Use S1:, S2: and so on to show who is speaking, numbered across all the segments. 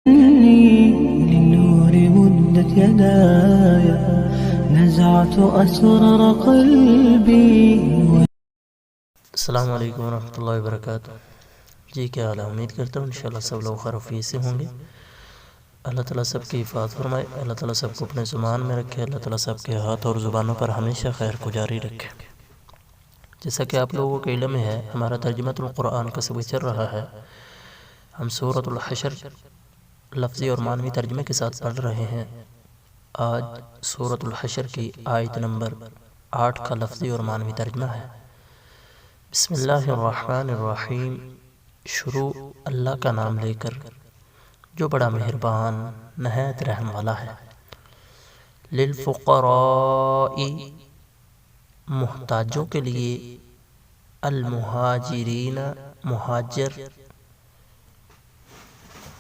S1: إني للنور مدت يداي نزعت أسرار قلبي.
S2: السلام علیکم ورحمۃ اللہ وبرکاتہ. جی کیا حال ہے؟ امید کرتا ہوں انشاءاللہ سب لوگ خیر و عافیت سے ہوں گے. اللہ تعالیٰ سب کی حفاظت فرمائے. اللہ تعالیٰ سب کو اپنے زبان میں رکھے. اللہ تعالیٰ سب کے ہاتھ اور زبانوں پر ہمیشہ خیر کو جاری رکھے. جیسا کہ آپ لوگوں کے علم میں ہے، ہمارا ترجمۃ القرآن کا سبق چل رہا ہے. ہم سورۃ الحشر لفظی اور معنوی ترجمے کے ساتھ پڑھ رہے ہیں. آج سورۃ الحشر کی آیت نمبر 8 کا لفظی اور معنوی ترجمہ ہے. بسم اللہ الرحمن الرحیم. شروع اللہ کا نام لے کر جو بڑا مہربان نہایت رحم والا ہے. للفقراء محتاجوں کے لیے، المہاجرین مہاجر،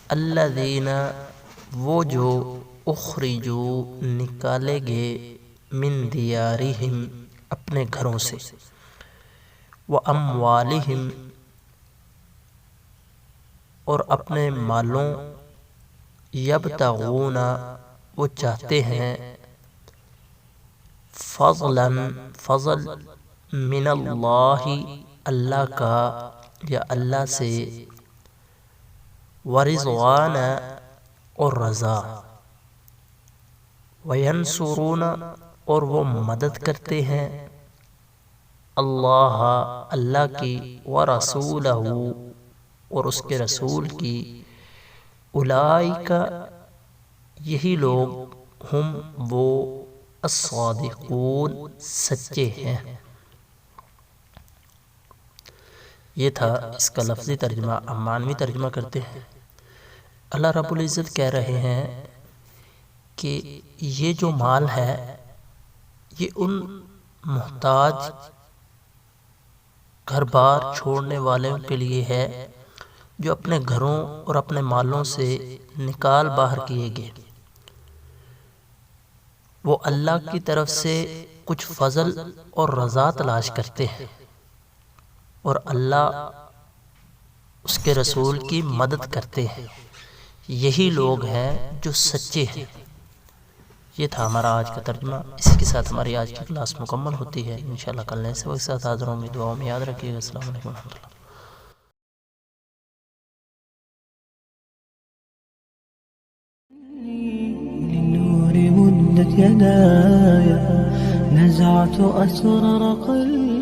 S2: الذین وہ جو اخرجوا نکالے گئے، من دیارہم اپنے گھروں سے، واموالہم اور اپنے مالوں، یبتغون وہ چاہتے ہیں، فضلا فضل، من اللہ اللہ کا یا اللہ سے، ورضوان اور رضا، وینصرون اور وہ مدد کرتے ہیں، اللہ اللہ کی، ورسولہ اور اس کے رسول کی، اولئک یہی لوگ، ہم وہ، الصادقون سچے ہیں. یہ تھا اس کا لفظی ترجمہ. اب معنوی ترجمہ کرتے ہیں. اللہ رب العزت کہہ رہے ہیں کہ یہ جو مال ہے یہ ان محتاج گھر بار چھوڑنے والوں کے لیے ہے جو اپنے گھروں اور اپنے مالوں سے نکال باہر کیے گئے. وہ اللہ کی طرف سے کچھ فضل اور رضا تلاش کرتے ہیں اور اللہ اس کے رسول کی مدد کرتے ہیں. یہی لوگ ہیں جو سچے ہیں. یہ تھا ہمارا آج کا ترجمہ. اسی کے ساتھ ہماری آج کی کلاس مکمل ہوتی ہے. انشاءاللہ کل نئے سبق کے ساتھ حاضر ہوں گے. دعاؤں میں یاد رکھیے گا. السلام علیکم ورحمۃ اللہ.
S1: للنور مدت يداي نزعت أسرار قلبي.